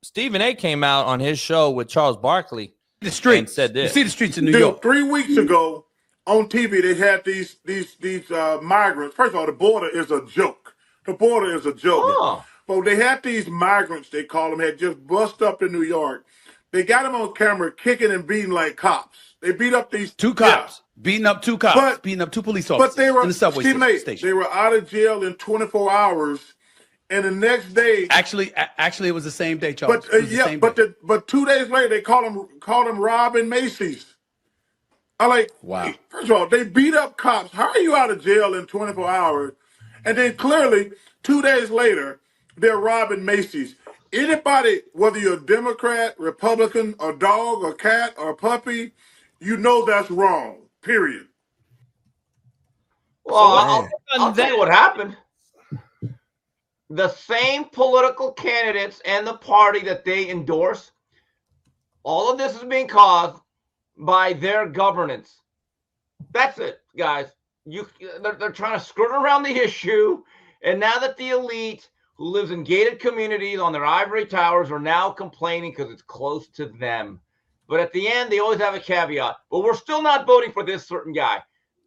Stephen A. came out on his show with Charles Barkley. The streets. And said this. You see the streets in New York. 3 weeks ago on TV, they had these migrants. First of all, the border is a joke. The border is a joke. Oh. But they had these migrants, they call them, had just bust up in New York. They got them on camera kicking and beating like cops. They beat up these two cops, beating up two cops, beating up two police officers but they were, in the subway station. They were out of jail in 24 hours, and the next day. Actually, it was the same day, Charles. But 2 days later, they called them robbing Macy's. I like. Wow. First of all, they beat up cops. How are you out of jail in 24 hours? And then clearly, 2 days later, they're robbing Macy's. Anybody, whether you're a Democrat, Republican, a dog, a cat, or a puppy, you know that's wrong. Period. Well, I'll tell you what happened. The same political candidates and the party that they endorse, all of this is being caused by their governance. That's it, guys. They're trying to skirt around the issue, and now that the elite who lives in gated communities on their ivory towers are now complaining because it's close to them. But at the end, they always have a caveat. But we're still not voting for this certain guy.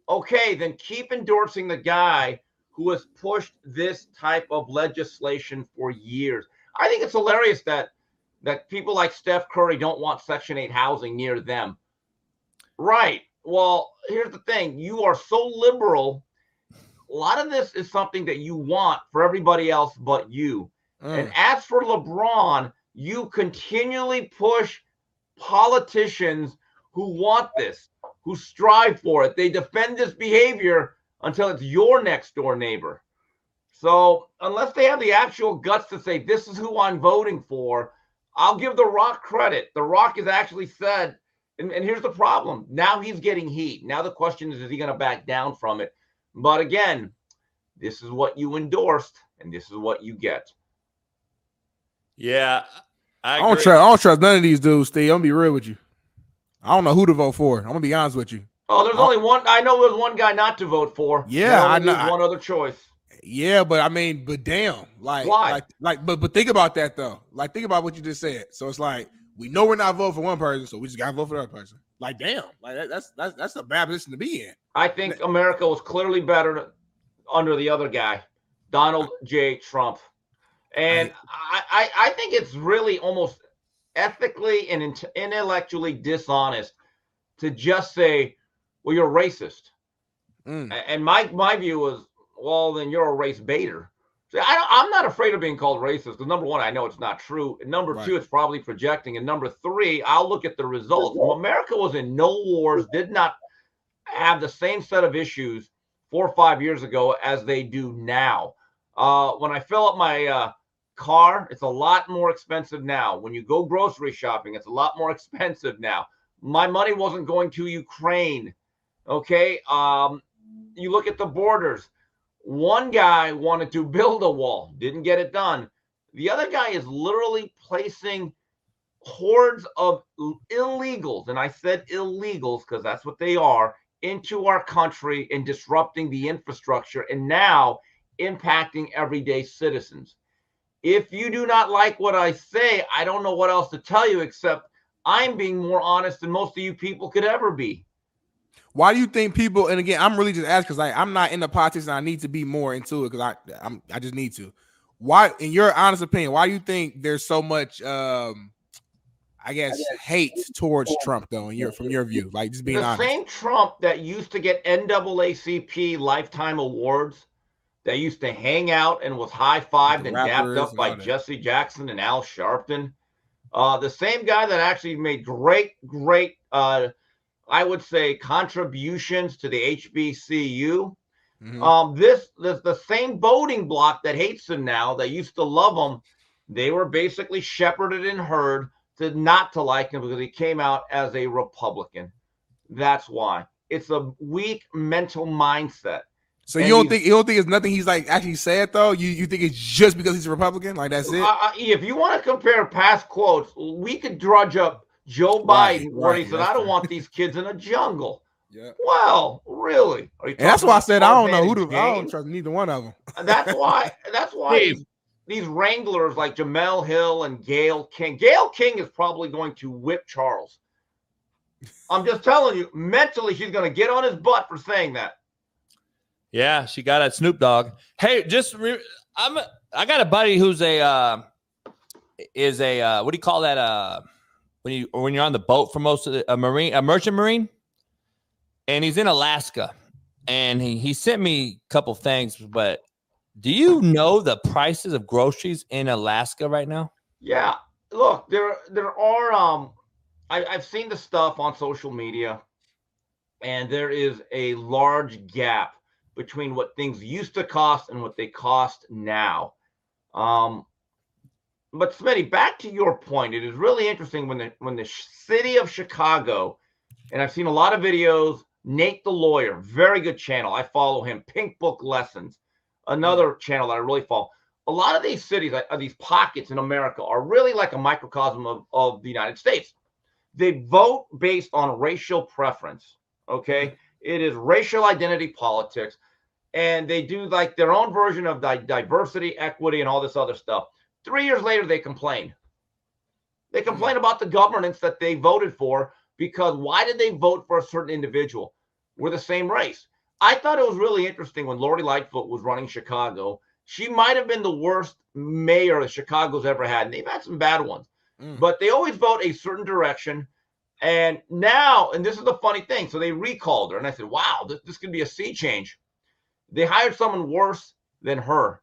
Okay, then keep endorsing the guy who has pushed this type of legislation for years. I think it's hilarious that people like Steph Curry don't want Section 8 housing near them. Right. Well, here's the thing. You are so liberal. A lot of this is something that you want for everybody else but you. And as for LeBron, you continually push politicians who want this, who strive for it. They defend this behavior until it's your next door neighbor. So unless they have the actual guts to say, this is who I'm voting for, I'll give The Rock credit. The Rock has actually said, and here's the problem. Now he's getting heat. Now the question is he going to back down from it? But again, this is what you endorsed, and this is what you get. Yeah, I don't trust none of these dudes, Steve. I'm gonna be real with you. I don't know who to vote for. I'm gonna be honest with you. Oh, there's only one. I know there's one guy not to vote for. Yeah, I know. One other choice. Yeah, but I mean, but damn, like, why? But think about that though. Like, think about what you just said. So it's like we know we're not voting for one person, so we just gotta vote for the other person. Like, damn, like that's a bad position to be in. I think America was clearly better under the other guy, Donald J. Trump. And I think it's really almost ethically and intellectually dishonest to just say, well, you're racist. And my view is, well, then you're a race baiter. See, I'm not afraid of being called racist because, number one, I know it's not true. And number two, it's probably projecting. And number three, I'll look at the results. Well, America was in no wars, did not have the same set of issues 4 or 5 years ago as they do now. When I fill up my car, it's a lot more expensive now. When you go grocery shopping, it's a lot more expensive now. My money wasn't going to Ukraine. Okay. You look at the borders. One guy wanted to build a wall, didn't get it done. The other guy is literally placing hordes of illegals, and I said illegals because that's what they are, into our country and disrupting the infrastructure and now impacting everyday citizens. If you do not like what I say, I don't know what else to tell you except I'm being more honest than most of you people could ever be. Why do you think people, and again, I'm really just asking because I'm not into politics and I need to be more into it because I just need to. Why, in your honest opinion, why do you think there's so much, I guess, hate towards Trump, though, from your view? Like, just being honest. The same Trump that used to get NAACP lifetime awards, that used to hang out and was high-fived and dapped up by Jesse Jackson and Al Sharpton. The same guy that actually made great, I would say, contributions to the HBCU. The same voting bloc that hates him now, that used to love him, they were basically shepherded and herd to not to like him because he came out as a Republican. That's why. It's a weak mental mindset. So you don't think it's nothing he's like actually said though? You think it's just because he's a Republican? Like that's it? If you want to compare past quotes, we could drudge up Joe Biden where he said, "I don't want these kids in a jungle." Yeah. Well, really? And that's why I said I don't know I don't trust neither one of them. That's why. Steve, these wranglers like Jamel Hill and Gail King. Gail King is probably going to whip Charles. I'm just telling you, mentally, she's going to get on his butt for saying that. Yeah, she got at Snoop Dogg. Hey, I got a buddy who's what do you call that? When you're on the boat for most of a merchant marine, and he's in Alaska, and he sent me a couple things. But do you know the prices of groceries in Alaska right now? Yeah, look, there are I've seen the stuff on social media, and there is a large gap between what things used to cost and what they cost now. But Smitty, back to your point, it is really interesting when the city of Chicago, and I've seen a lot of videos. Nate the Lawyer, very good channel. I follow him. Pink Book Lessons, another channel that I really follow. A lot of these cities, these pockets in America, are really like a microcosm of the United States. They vote based on racial preference. Okay, it is racial identity politics, and they do like their own version of diversity, equity, and all this other stuff. 3 years later, they complain. They complain about the governance that they voted for, because why did they vote for a certain individual? We're the same race. I thought it was really interesting when Lori Lightfoot was running Chicago. She might have been the worst mayor that Chicago's ever had, and they've had some bad ones. But they always vote a certain direction. And now, and this is the funny thing, so they recalled her, and I said, wow, this could be a sea change. They hired someone worse than her.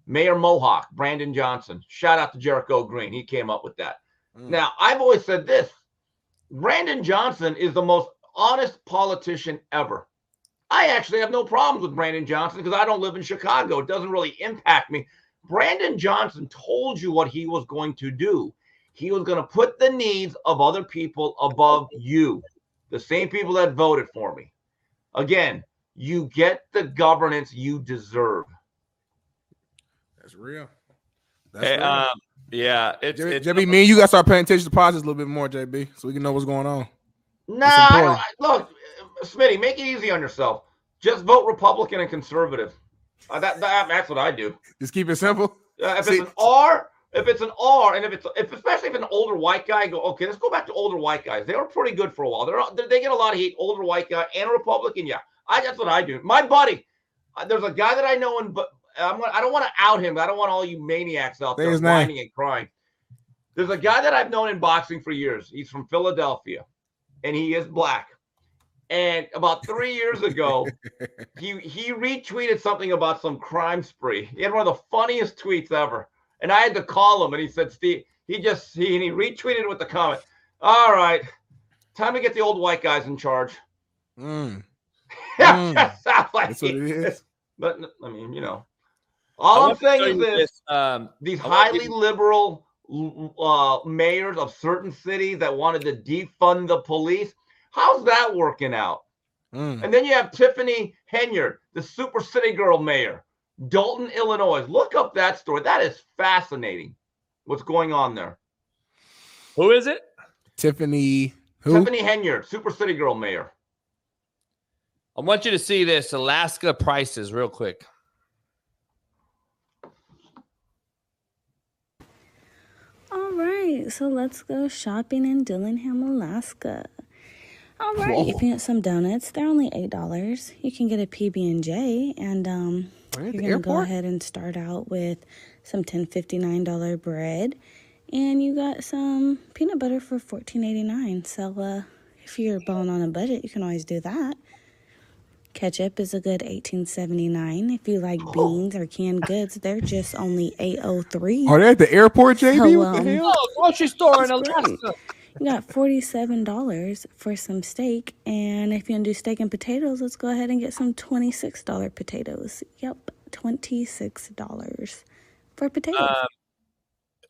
Mayor Mohawk, Brandon Johnson. Shout out to Jericho Green. He came up with that. Now, I've always said this. Brandon Johnson is the most honest politician ever. I actually have no problems with Brandon Johnson because I don't live in Chicago. It doesn't really impact me. Brandon Johnson told you what he was going to do. He was going to put the needs of other people above you, the same people that voted for me. Again, you get the governance you deserve. That's real. Hey, real. Yeah. JB, me and you got to start paying attention to politics a little bit more, JB, so we can know what's going on. Nah, look, Smitty, make it easy on yourself. Just vote Republican and conservative. That's what I do. Just keep it simple. If it's an R, and especially if an older white guy, go, okay, let's go back to older white guys. They were pretty good for a while. They get a lot of heat. Older white guy and a Republican, yeah. That's what I do. My buddy, there's a guy that I know, but I don't want to out him. I don't want all you maniacs out there whining and crying. There's a guy that I've known in boxing for years. He's from Philadelphia, and he is black. And about 3 years ago, he retweeted something about some crime spree. He had one of the funniest tweets ever. And I had to call him, and he said, Steve, he retweeted it with the comment, all right, time to get the old white guys in charge. Sounds like that's what it is. But, I mean, all I'm saying is these highly liberal mayors of certain cities that wanted to defund the police, how's that working out? And then you have Tiffany Henyard, the Super City Girl mayor, Dalton, Illinois. Look up that story. That is fascinating. What's going on there? Who is it? Tiffany. Who? Tiffany Henyard, Super City Girl mayor. I want you to see this Alaska prices real quick. All right, so let's go shopping in Dillingham, Alaska. All right, if you want some donuts, they're only $8. You can get a PB&J, and you're going to go ahead and start out with some $10.59 bread, and you got some peanut butter for $14.89. So if you're balling on a budget, you can always do that. Ketchup is a good $18.79. If you like beans or canned goods, they're just only $8.03. Are they at the airport, JB? So, what the hell? Grocery store in Alaska. You got $47 for some steak, and if you want to do steak and potatoes, let's go ahead and get some $26 potatoes. Yep, $26 for potatoes.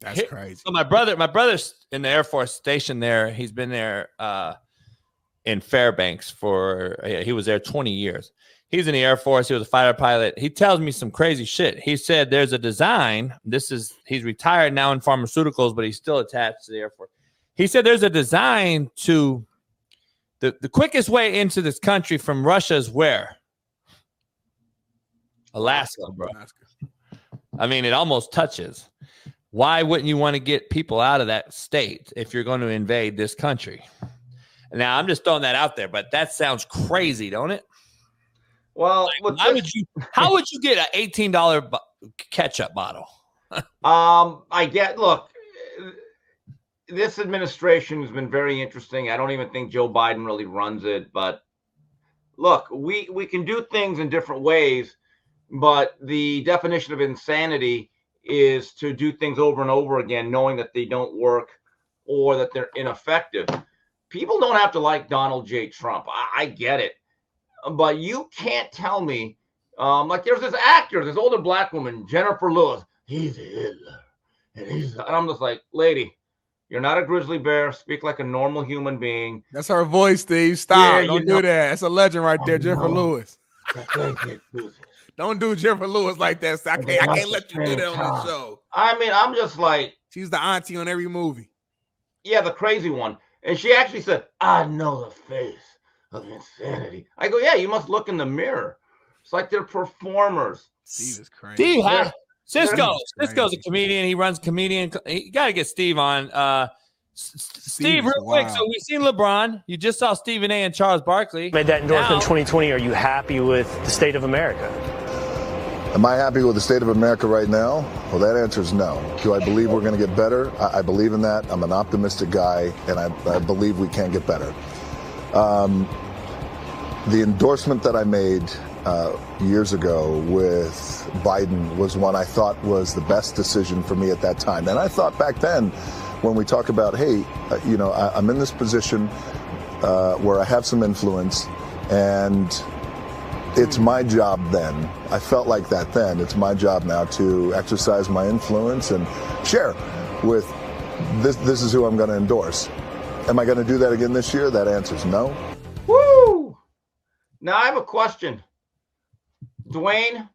That's crazy. So my brother's in the Air Force station there. He's been there in Fairbanks he was there 20 years. He's in the Air Force. He was a fighter pilot. He tells me some crazy shit. He said there's a design. He's retired now in pharmaceuticals, but he's still attached to the Air Force. He said there's a design to the quickest way into this country from Russia is where? Alaska, bro. I mean, it almost touches. Why wouldn't you want to get people out of that state if you're going to invade this country? Now, I'm just throwing that out there, but that sounds crazy, don't it? Well, how would you get an $18 ketchup bottle? Look, this administration has been very interesting. I don't even think Joe Biden really runs it, but look, we can do things in different ways, but the definition of insanity is to do things over and over again, knowing that they don't work or that they're ineffective. People don't have to like Donald J. Trump. I get it. But you can't tell me, like there's this actor, this older black woman, Jennifer Lewis. He's Hitler. And I'm just like, lady, you're not a grizzly bear. Speak like a normal human being. That's her voice, Steve. Stop. Don't do that. That's a legend right there, Jennifer Lewis. Don't do Jennifer Lewis like that. So I can't let you do that on the show. I mean, I'm just like, she's the auntie on every movie. Yeah, the crazy one. And she actually said, I know the face of insanity. I go, yeah, you must look in the mirror. It's like they're performers. Steve is crazy. Cisco's a comedian. He runs comedian. You got to get Steve on. Steve, real quick. So we've seen LeBron. You just saw Stephen A. and Charles Barkley. Made that endorsement in 2020. Are you happy with the state of America? Am I happy with the state of America right now? Well, that answer is no. Do I believe we're going to get better? I believe in that. I'm an optimistic guy, and I believe we can get better. The endorsement that I made years ago with Biden was one I thought was the best decision for me at that time. And I thought back then, when we talk about, hey, I'm in this position where I have some influence, and it's my job then. I felt like that then. It's my job now to exercise my influence and share with this is who I'm going to endorse. Am I going to do that again this year? That answer is no. Woo! Now I have a question. Dwayne,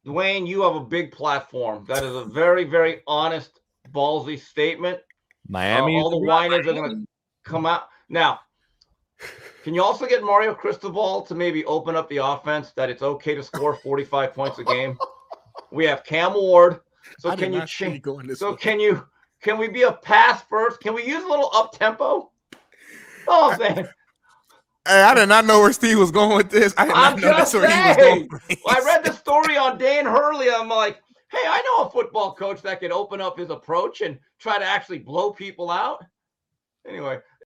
you have a big platform. That is a very, very honest, ballsy statement. Miami. All the whiners are going to come out. Now, can you also get Mario Cristobal to maybe open up the offense that it's okay to score 45 points a game? We have Cam Ward. So can you change? So can we be a pass first? Can we use a little up tempo? Oh, I'm saying. Hey, I did not know where Steve was going with this. I read the story on Dan Hurley. I'm like, hey, I know a football coach that can open up his approach and try to actually blow people out. Anyway,